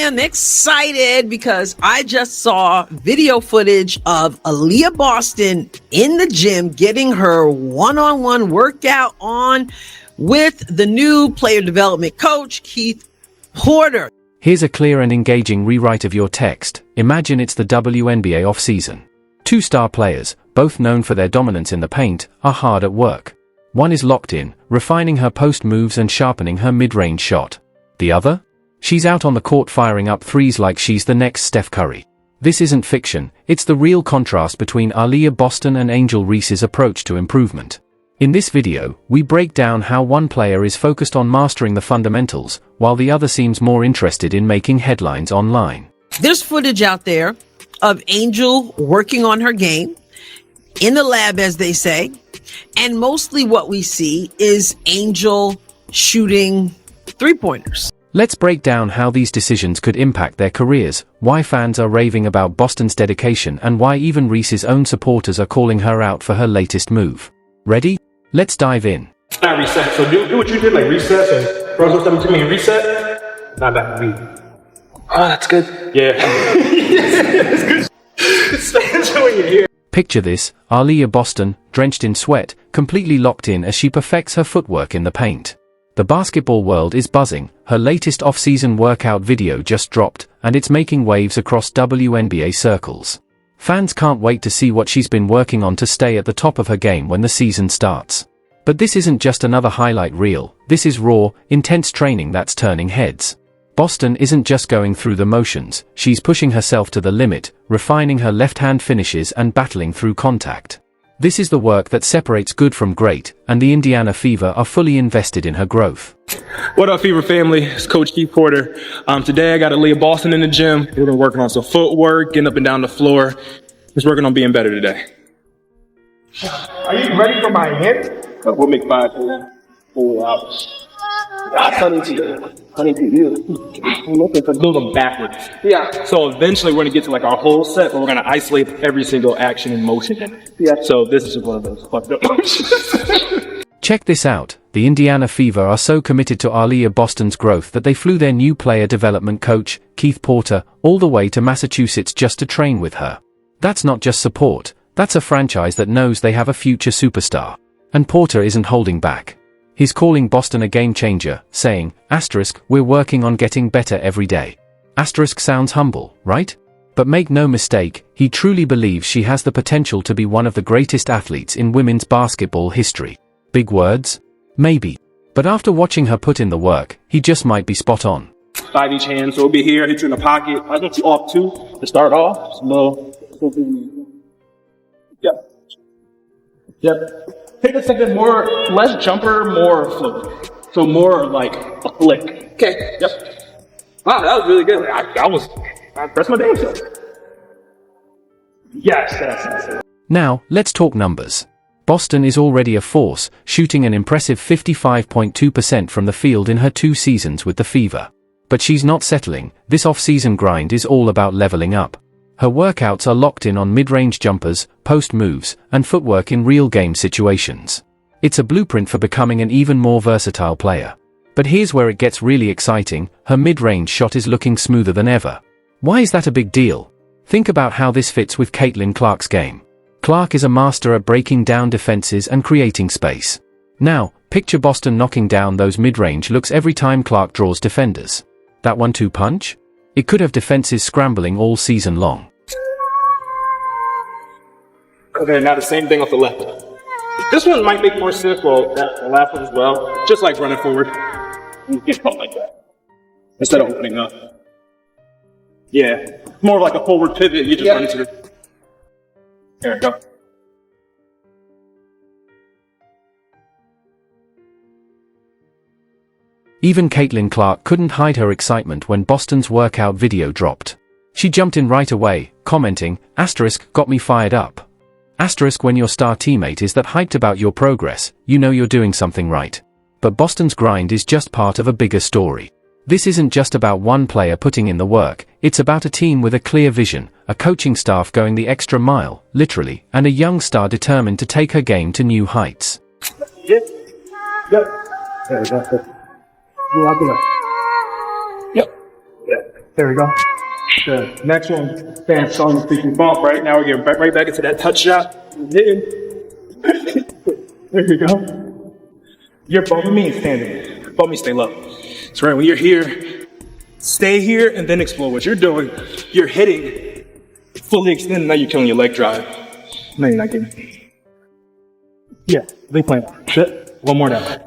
am excited because I just saw video footage of Aliyah Boston in the gym getting her one-on-one workout on with the new player development coach, Keith Porter. Here's a clear and engaging rewrite of your text. Imagine it's the WNBA off-season. Two star players, both known for their dominance in the paint, are hard at work. One is locked in, refining her post moves and sharpening her mid-range shot. The other? She's out on the court firing up threes like she's the next Steph Curry. This isn't fiction, it's the real contrast between Aliyah Boston and Angel Reese's approach to improvement. In this video, we break down how one player is focused on mastering the fundamentals, while the other seems more interested in making headlines online. There's footage out there of Angel working on her game, in the lab as they say, and mostly what we see is Angel shooting three-pointers. Let's break down how these decisions could impact their careers, why fans are raving about Boston's dedication, and why even Reese's own supporters are calling her out for her latest move. Ready? Let's dive in. Not reset, so do what you did, like reset, so throw something to me and reset. Not that me. Oh, that's good. Yeah. That's good. Especially when you're here. Picture this, Aliyah Boston, drenched in sweat, completely locked in as she perfects her footwork in the paint. The basketball world is buzzing. Her latest off-season workout video just dropped, and it's making waves across WNBA circles. Fans can't wait to see what she's been working on to stay at the top of her game when the season starts. But this isn't just another highlight reel, this is raw, intense training that's turning heads. Boston isn't just going through the motions, she's pushing herself to the limit, refining her left-hand finishes and battling through contact. This is the work that separates good from great, and the Indiana Fever are fully invested in her growth. What up, Fever family? It's Coach Keith Porter. Today I got Aliyah Boston in the gym. We've been working on some footwork, getting up and down the floor. Just working on being better today. Are you ready for my hit? We'll make 5 4 hours. Honey to you. I'm looking for build them backwards. Yeah. So eventually we're gonna get to like our whole set, but we're gonna isolate every single action and motion. Yeah. So this is just one of those fucked up motions. Check this out. The Indiana Fever are so committed to Aliyah Boston's growth that they flew their new player development coach, Keith Porter, all the way to Massachusetts just to train with her. That's not just support, that's a franchise that knows they have a future superstar. And Porter isn't holding back. He's calling Boston a game changer, saying, "we're working on getting better every day." Sounds humble, right? But make no mistake, he truly believes she has the potential to be one of the greatest athletes in women's basketball history. Big words? Maybe. But after watching her put in the work, he just might be spot on. 5 each hand, so it'll be here, hit you in the pocket. I want you off 2 to start off. Just a little. Yep. Take a second, more, less jumper, more flip. So more like a flick. Okay. Yep. Wow, that was really good. That's my damn self. Yes. Now, let's talk numbers. Boston is already a force, shooting an impressive 55.2% from the field in her 2 seasons with the Fever. But she's not settling. This off-season grind is all about leveling up. Her workouts are locked in on mid-range jumpers, post moves, and footwork in real game situations. It's a blueprint for becoming an even more versatile player. But here's where it gets really exciting, her mid-range shot is looking smoother than ever. Why is that a big deal? Think about how this fits with Caitlin Clark's game. Clark is a master at breaking down defenses and creating space. Now, picture Boston knocking down those mid-range looks every time Clark draws defenders. That 1-2 punch? It could have defenses scrambling all season long. Okay, now the same thing off the left. This one might make more sense, well, the last one as well. Just like running forward. You get caught like that. Instead of opening up. Yeah, more of like a forward pivot, you just run into it. There we go. Even Caitlin Clark couldn't hide her excitement when Boston's workout video dropped. She jumped in right away, commenting, "Got me fired up." When your star teammate is that hyped about your progress, you know you're doing something right. But Boston's grind is just part of a bigger story. This isn't just about one player putting in the work, it's about a team with a clear vision, a coaching staff going the extra mile, literally, and a young star determined to take her game to new heights. Yep. There we go. Yep. There we go. Good. Next one, stand strong and speaking bump, right? Now we're getting right back into that touch shot. Hitting. There we go. You're bumping me and standing. Bump me, stay low. That's right, when you're here, stay here and then explore what you're doing. You're hitting, fully extended, now you're killing your leg drive. No, you're not getting. Yeah, leg plant. Sit. One more down.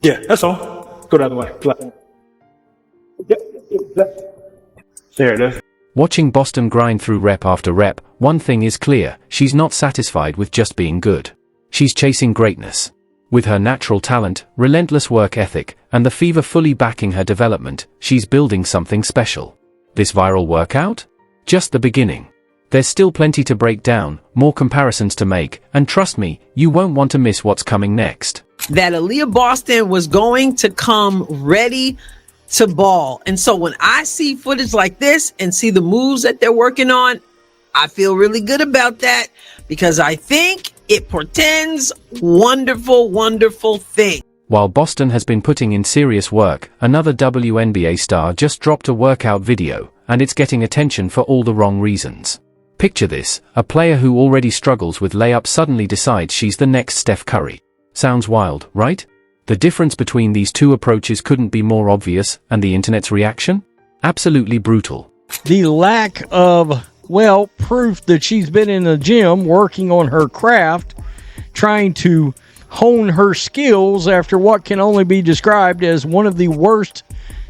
Yeah, that's all. Go the other way. There it is. Watching Boston grind through rep after rep, one thing is clear, she's not satisfied with just being good. She's chasing greatness. With her natural talent, relentless work ethic, and the fever fully backing her development, she's building something special. This viral workout? Just the beginning. There's still plenty to break down, more comparisons to make, and trust me, you won't want to miss what's coming next. That Aliyah Boston was going to come ready to ball. And so when I see footage like this and see the moves that they're working on, I feel really good about that because I think it portends wonderful, wonderful things. While Boston has been putting in serious work, another WNBA star just dropped a workout video, and it's getting attention for all the wrong reasons. Picture this, a player who already struggles with layups suddenly decides she's the next Steph Curry. Sounds wild, right? The difference between these two approaches couldn't be more obvious, and the internet's reaction? Absolutely brutal. The lack of, proof that she's been in the gym working on her craft, trying to hone her skills after what can only be described as one of the worst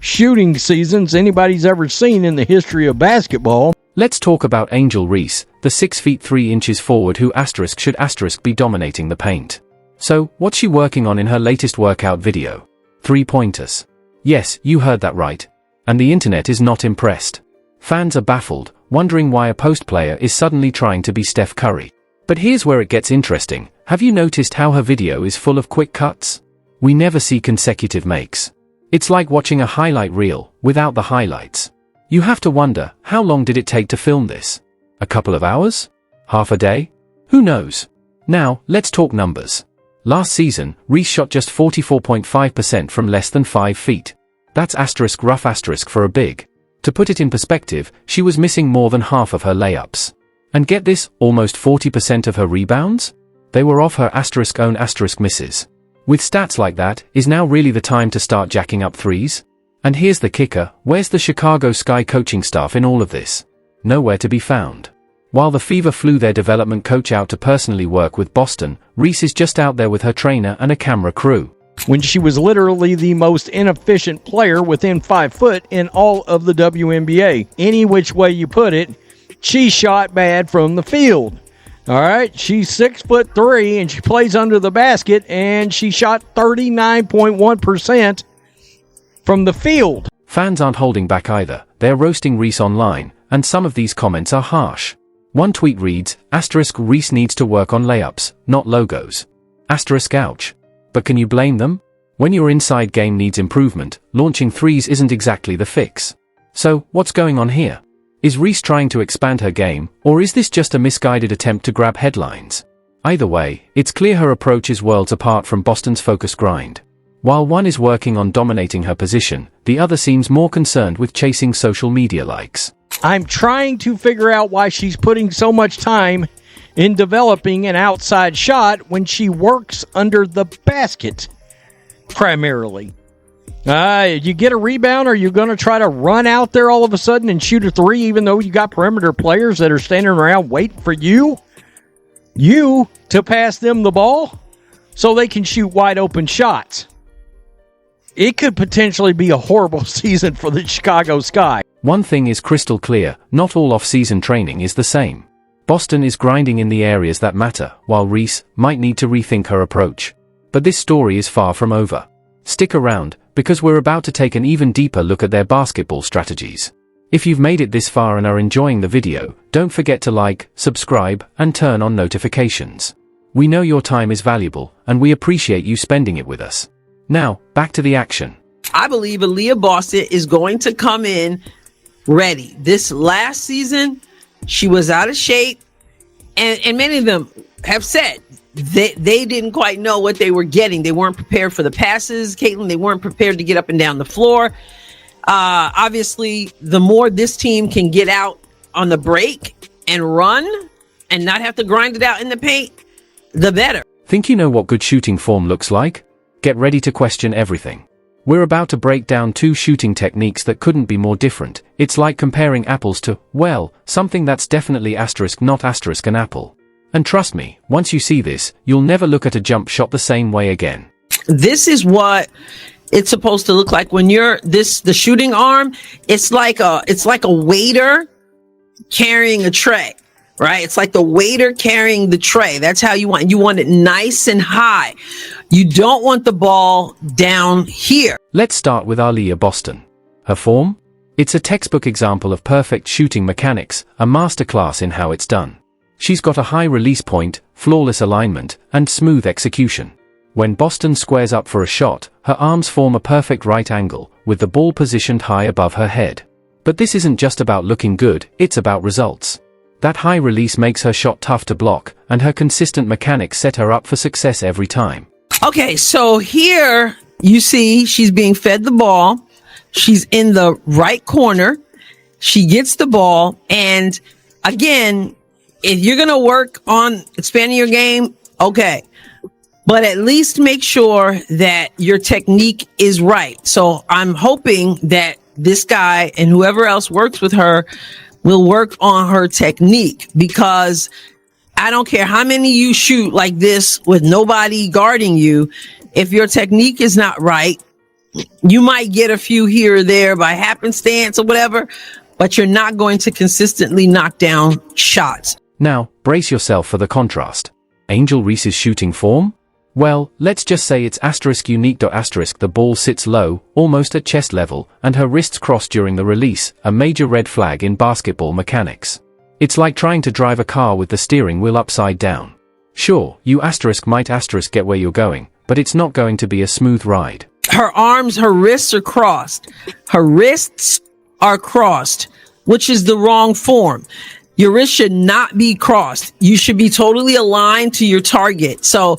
shooting seasons anybody's ever seen in the history of basketball. Let's talk about Angel Reese, the 6 feet 3 inches forward who should be dominating the paint. So, what's she working on in her latest workout video? 3-pointers. Yes, you heard that right. And the internet is not impressed. Fans are baffled, wondering why a post player is suddenly trying to be Steph Curry. But here's where it gets interesting. Have you noticed how her video is full of quick cuts? We never see consecutive makes. It's like watching a highlight reel, without the highlights. You have to wonder, how long did it take to film this? A couple of hours? Half a day? Who knows? Now, let's talk numbers. Last season, Reese shot just 44.5% from less than 5 feet. That's rough for a big. To put it in perspective, she was missing more than half of her layups. And get this, almost 40% of her rebounds? They were off her own misses. With stats like that, is now really the time to start jacking up threes? And here's the kicker, where's the Chicago Sky coaching staff in all of this? Nowhere to be found. While the Fever flew their development coach out to personally work with Boston, Reese is just out there with her trainer and a camera crew. When she was literally the most inefficient player within 5 foot in all of the WNBA. Any which way you put it, she shot bad from the field. All right, she's 6'3" and she plays under the basket, and she shot 39.1% from the field. Fans aren't holding back either. They're roasting Reese online, and some of these comments are harsh. One tweet reads, Reese needs to work on layups, not logos. Ouch. But can you blame them? When your inside game needs improvement, launching threes isn't exactly the fix. So, what's going on here? Is Reese trying to expand her game, or is this just a misguided attempt to grab headlines? Either way, it's clear her approach is worlds apart from Boston's focused grind. While one is working on dominating her position, the other seems more concerned with chasing social media likes. I'm trying to figure out why she's putting so much time in developing an outside shot when she works under the basket, primarily. You get a rebound, are you going to try to run out there all of a sudden and shoot a three even though you got perimeter players that are standing around waiting for you to pass them the ball so they can shoot wide open shots? It could potentially be a horrible season for the Chicago Sky. One thing is crystal clear, not all off-season training is the same. Boston is grinding in the areas that matter, while Reese might need to rethink her approach. But this story is far from over. Stick around, because we're about to take an even deeper look at their basketball strategies. If you've made it this far and are enjoying the video, don't forget to like, subscribe, and turn on notifications. We know your time is valuable, and we appreciate you spending it with us. Now, back to the action. I believe Aliyah Boston is going to come in ready. This last season, she was out of shape, and many of them have said they didn't quite know what they were getting. They weren't prepared for the passes, Caitlin. They weren't prepared to get up and down the floor. Obviously, the more this team can get out on the break and run and not have to grind it out in the paint, the better. Think you know what good shooting form looks like? Get ready to question everything. We're about to break down two shooting techniques that couldn't be more different. It's like comparing apples to, well, something that's definitely asterisk not asterisk an apple. And trust me, once you see this, you'll never look at a jump shot the same way again. This is what it's supposed to look like when you're the shooting arm. It's like a waiter carrying a tray, right? It's like the waiter carrying the tray. That's how you want it nice and high. You don't want the ball down here. Let's start with Aliyah Boston. Her form? It's a textbook example of perfect shooting mechanics, a masterclass in how it's done. She's got a high release point, flawless alignment, and smooth execution. When Boston squares up for a shot, her arms form a perfect right angle, with the ball positioned high above her head. But this isn't just about looking good, it's about results. That high release makes her shot tough to block, and her consistent mechanics set her up for success every time. Okay, so here you see she's being fed the ball. She's in the right corner. She gets the ball. And again, if you're going to work on expanding your game, okay. But at least make sure that your technique is right. So I'm hoping that this guy and whoever else works with her will work on her technique, because I don't care how many you shoot like this with nobody guarding you. If your technique is not right, you might get a few here or there by happenstance or whatever, but you're not going to consistently knock down shots. Now, brace yourself for the contrast. Angel Reese's shooting form? Well, let's just say it's asterisk unique. Asterisk the ball sits low, almost at chest level, and her wrists cross during the release, a major red flag in basketball mechanics. It's like trying to drive a car with the steering wheel upside down. Sure, you asterisk might asterisk get where you're going, but it's not going to be a smooth ride. Her arms, her wrists are crossed. Her wrists are crossed, which is the wrong form. Your wrist should not be crossed. You should be totally aligned to your target. So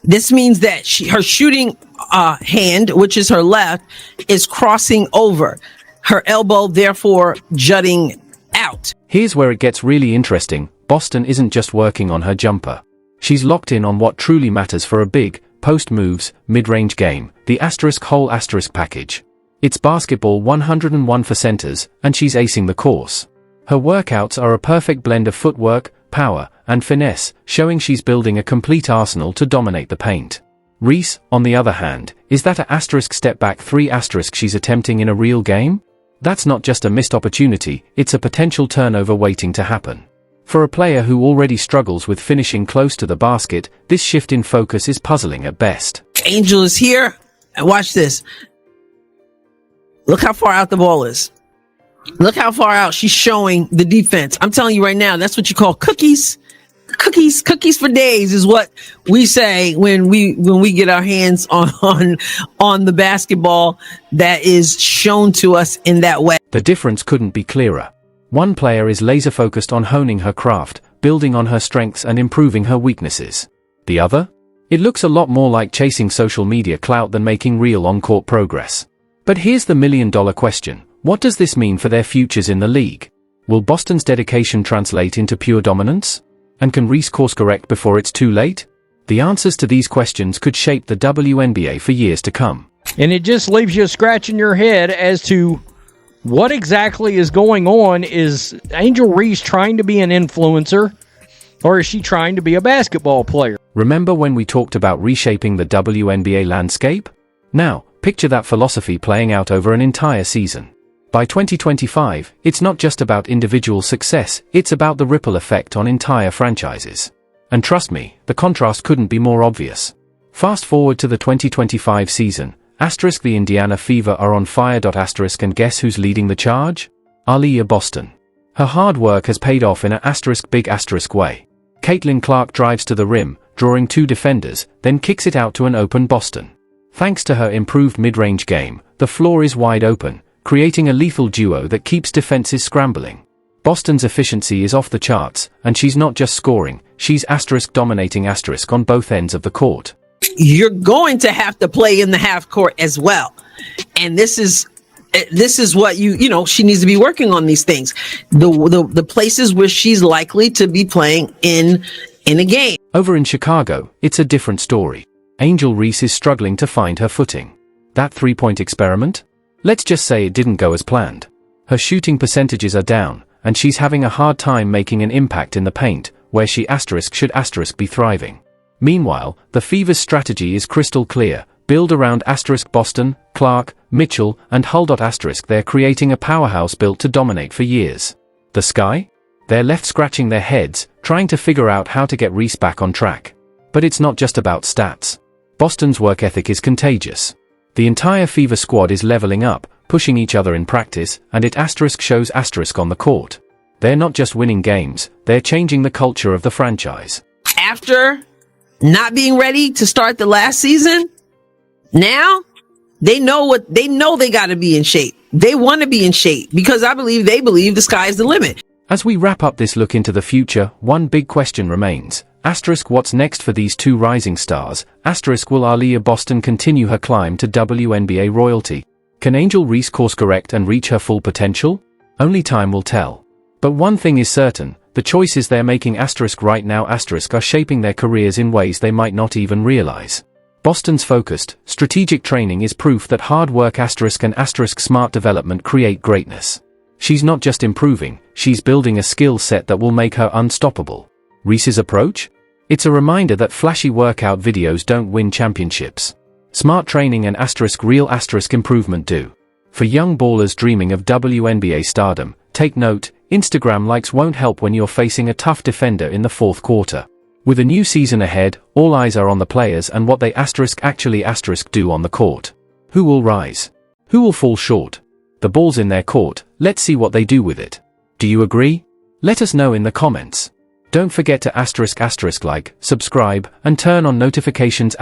this means that her shooting hand, which is her left, is crossing over. Her elbow, therefore, jutting out. Here's where it gets really interesting. Boston isn't just working on her jumper. She's locked in on what truly matters for a big, post moves, mid-range game, the asterisk whole asterisk package. It's basketball 101 for centers, and she's acing the course. Her workouts are a perfect blend of footwork, power, and finesse, showing she's building a complete arsenal to dominate the paint. Reese, on the other hand, is that a asterisk step back 3 asterisk she's attempting in a real game? That's not just a missed opportunity, it's a potential turnover waiting to happen. For a player who already struggles with finishing close to the basket, this shift in focus is puzzling at best. Angel is here, and watch this. Look how far out the ball is. Look how far out she's showing the defense. I'm telling you right now, that's what you call cookies. Cookies for days is what we say when we get our hands on the basketball that is shown to us in that way. The difference couldn't be clearer. One player is laser focused on honing her craft, building on her strengths and improving her weaknesses. The other? It looks a lot more like chasing social media clout than making real on-court progress. But here's the million-dollar question. What does this mean for their futures in the league? Will Boston's dedication translate into pure dominance? And can Reese course correct before it's too late? The answers to these questions could shape the WNBA for years to come. And it just leaves you scratching your head as to what exactly is going on. Is Angel Reese trying to be an influencer, or is she trying to be a basketball player? Remember when we talked about reshaping the WNBA landscape? Now, picture that philosophy playing out over an entire season. By 2025, it's not just about individual success, it's about the ripple effect on entire franchises. And trust me, the contrast couldn't be more obvious. Fast forward to the 2025 season, asterisk the Indiana Fever are on fire. Asterisk and guess who's leading the charge? Aliyah Boston. Her hard work has paid off in a asterisk big asterisk way. Caitlin Clark drives to the rim, drawing 2 defenders, then kicks it out to an open Boston. Thanks to her improved mid-range game, the floor is wide open, creating a lethal duo that keeps defenses scrambling. Boston's efficiency is off the charts, and she's not just scoring, she's asterisk dominating asterisk on both ends of the court. You're going to have to play in the half court as well. And this is this is what she needs to be working on these things. The places where she's likely to be playing in a game. Over in Chicago, it's a different story. Angel Reese is struggling to find her footing. That 3-point experiment? Let's just say it didn't go as planned. Her shooting percentages are down, and she's having a hard time making an impact in the paint, where she should be thriving. Meanwhile, the Fever's strategy is crystal clear. Build around Boston, Clark, Mitchell, and Hull. They're creating a powerhouse built to dominate for years. The Sky? They're left scratching their heads, trying to figure out how to get Reese back on track. But it's not just about stats. Boston's work ethic is contagious. The entire Fever squad is leveling up, pushing each other in practice, and it shows on the court. They're not just winning games, they're changing the culture of the franchise. After not being ready to start the last season, now they know they got to be in shape. They want to be in shape because they believe the sky is the limit. As we wrap up this look into the future, one big question remains. What's next for these two rising stars? Will Aliyah Boston continue her climb to WNBA royalty? Can Angel Reese course correct and reach her full potential? Only time will tell. But one thing is certain, the choices they're making right now are shaping their careers in ways they might not even realize. Boston's focused, strategic training is proof that hard work and smart development create greatness. She's not just improving, she's building a skill set that will make her unstoppable. Reese's approach? It's a reminder that flashy workout videos don't win championships. Smart training and real improvement do. For young ballers dreaming of WNBA stardom, take note, Instagram likes won't help when you're facing a tough defender in the fourth quarter. With a new season ahead, all eyes are on the players and what they actually do on the court. Who will rise? Who will fall short? The ball's in their court, let's see what they do with it. Do you agree? Let us know in the comments. Don't forget to like, subscribe, and turn on notifications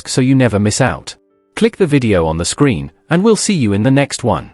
so you never miss out. Click the video on the screen, and we'll see you in the next one.